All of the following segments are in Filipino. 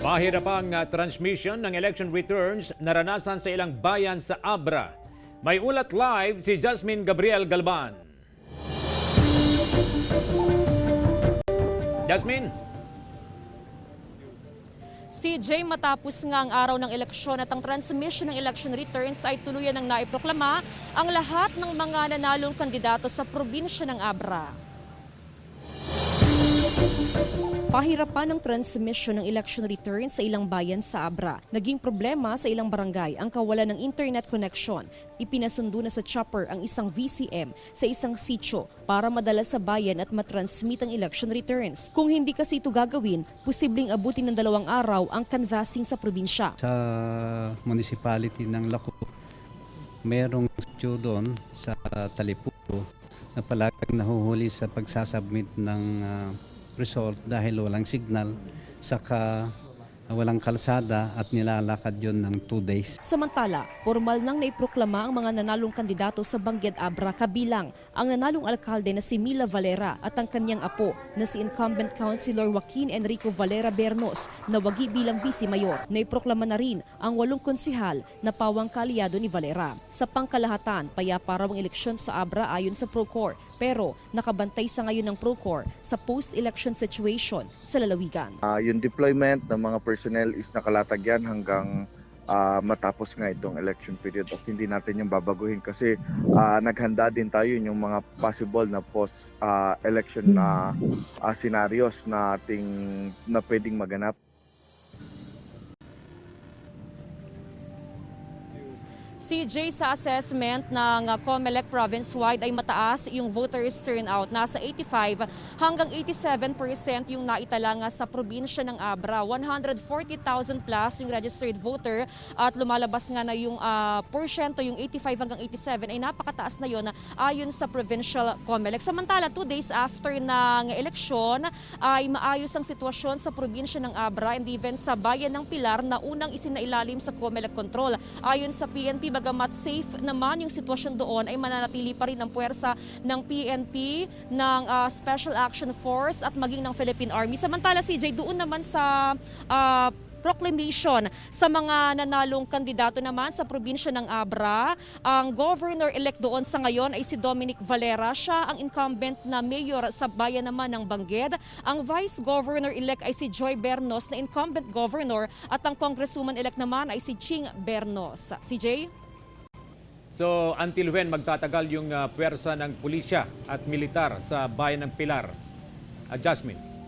Pahirapang transmission ng election returns naranasan sa ilang bayan sa Abra. May ulat live si Jasmine Gabriel Galban. Jasmine? CJ, matapos nga ang araw ng eleksyon at ang transmission ng election returns ay tuluyan ng naiproklama ang lahat ng mga nanalong kandidato sa probinsya ng Abra. Pahirapan ng transmission ng election returns sa ilang bayan sa Abra. Naging problema sa ilang barangay ang kawalan ng internet connection. Ipinasundo na sa chopper ang isang VCM sa isang sitio para madala sa bayan at matransmit ang election returns. Kung hindi kasi ito gagawin, posibleng abutin ng 2 araw ang canvassing sa probinsya. Sa municipality ng Laco, merong sitio doon sa Talipuco na palaging nahuhuli sa pagsasubmit ng result dahil walang signal, saka walang kalsada at nilalakad yon ng 2 days. Samantala, formal nang naiproklama ang mga nanalong kandidato sa Bangged Abra kabilang ang nanalong alkalde na si Mila Valera at ang kanyang apo na si incumbent councilor Joaquin Enrico Valera Bernos na wagi bilang vice mayor. Naiproklama na rin ang 8 konsihal na pawang kaalyado ni Valera. Sa pangkalahatan, payapa raw ang eleksyon sa Abra ayon sa Procor, pero nakabantay sa ngayon ng Procor sa post-election situation sa lalawigan. Yung deployment ng mga personnel is nakalatag yan hanggang matapos nga itong election period at hindi natin yung babaguhin kasi naghanda din tayo yung mga possible na post-election scenarios na pwedeng maganap. CJ, sa assessment ng COMELEC province-wide ay mataas yung voters turnout. Nasa 85 hanggang 87% yung naitala nga sa probinsya ng Abra. 140,000 plus yung registered voter at lumalabas nga na yung porsyento, yung 85 hanggang 87 ay napakataas na yun ayon sa provincial COMELEC. Samantala, 2 days after ng eleksyon ay maayos ang sitwasyon sa probinsya ng Abra and even sa bayan ng Pilar na unang isinailalim sa COMELEC control. Ayon sa PNP, bagamat safe naman yung sitwasyon doon ay mananatili pa rin ang puwersa ng PNP, ng Special Action Force at maging ng Philippine Army. Samantala, CJ, doon naman sa proclamation sa mga nanalong kandidato naman sa probinsya ng Abra, ang governor-elect doon sa ngayon ay si Dominic Valera. Siya ang incumbent na mayor sa bayan naman ng Bangged. Ang vice governor-elect ay si Joy Bernos na incumbent governor at ang congresswoman-elect naman ay si Ching Bernos. CJ? So until when magtatagal yung puwersa ng pulisya at militar sa bayan ng Pilar? Jasmine?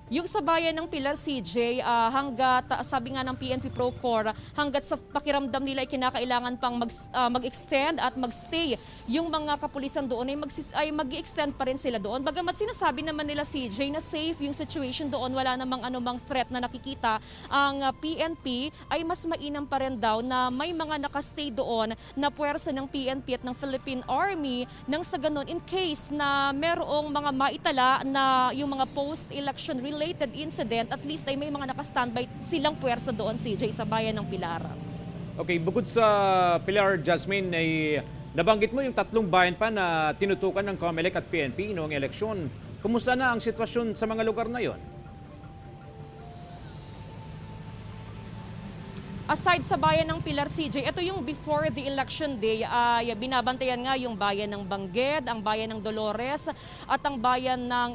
Yung sa bayan ng Pilar, CJ, hanggat, sabi nga ng PNP Procor, hanggat sa pakiramdam nila ay kinakailangan pang mag-extend at mag-stay, yung mga kapulisan doon ay mag-extend pa rin sila doon. Bagamat sinasabi naman nila, CJ, na safe yung situation doon, wala namang anumang threat na nakikita, ang PNP ay mas mainam pa rin daw na may mga nakastay doon na puwersa ng PNP at ng Philippine Army nang sa ganun, in case na merong mga maitala na yung mga post-election related incident, at least ay may mga naka-standby silang puwersa doon, CJ, sa bayan ng Pilar. Okay, bukod sa Pilar, Jasmine, ay nabanggit mo yung 3 bayan pa na tinutukan ng COMELEC at PNP noong eleksyon. Kumusta na ang sitwasyon sa mga lugar na yon? Aside sa bayan ng Pilar, CJ, ito yung before the election day, binabantayan nga yung bayan ng Bangged, ang bayan ng Dolores at ang bayan ng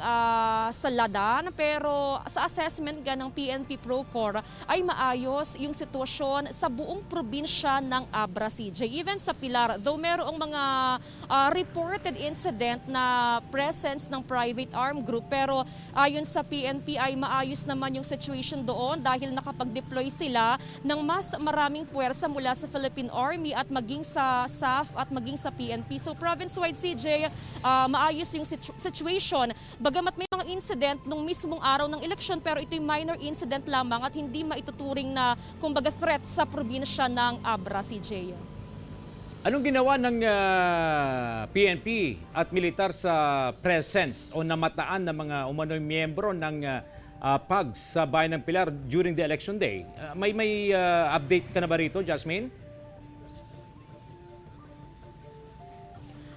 Saladan. Pero sa assessment nga ng PNP Procor ay maayos yung sitwasyon sa buong probinsya ng Abra, CJ. Even sa Pilar, though merong mga reported incident na presence ng private armed group, pero ayon sa PNP ay maayos naman yung situation doon dahil nakapag-deploy sila ng mas maraming puwersa mula sa Philippine Army at maging sa SAF at maging sa PNP. So province-wide, CJ, maayos yung situation. Bagamat may mga incident nung mismong araw ng eleksyon, pero ito'y minor incident lamang at hindi maituturing na kumbaga threat sa probinsya ng Abra, CJ. Anong ginawa ng PNP at militar sa presence o namataan ng mga umano'y miyembro ng PAGS sa bayan ng Pilar during the election day? May update ka na ba rito, Jasmine?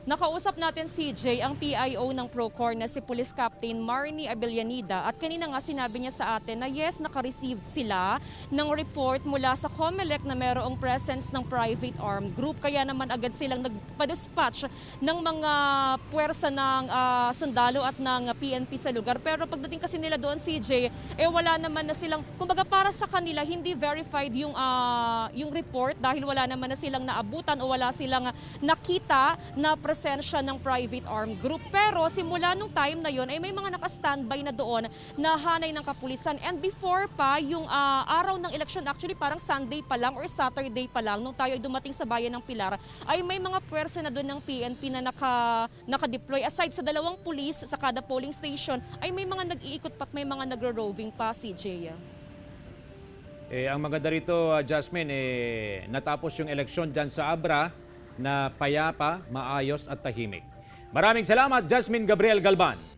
Nakausap natin CJ, ang PIO ng Procor na si Police Captain Marnie Abellanida, at kanina nga sinabi niya sa atin na yes, naka-receive sila ng report mula sa COMELEC na mayroong presence ng private armed group. Kaya naman agad silang nagpa-dispatch ng mga puwersa ng sundalo at ng PNP sa lugar. Pero pagdating kasi nila doon, CJ, wala naman na silang, kumbaga para sa kanila, hindi verified yung report dahil wala naman na silang naabutan o wala silang nakita na presensya ng private armed group. Pero simula nung time na yon ay may mga naka-standby na doon na hanay ng kapulisan. And before pa, yung araw ng election, actually parang Sunday pa lang or Saturday pa lang, nung tayo ay dumating sa bayan ng Pilar, ay may mga puwersa na doon ng PNP na naka-deploy. Aside sa 2 pulis sa kada polling station, ay may mga nag-iikot pat may mga nagro-roving pa, CJ. Ang maganda rito, Jasmine, natapos yung eleksyon dyan sa Abra na payapa, maayos at tahimik. Maraming salamat, Jasmine Gabriel Galban.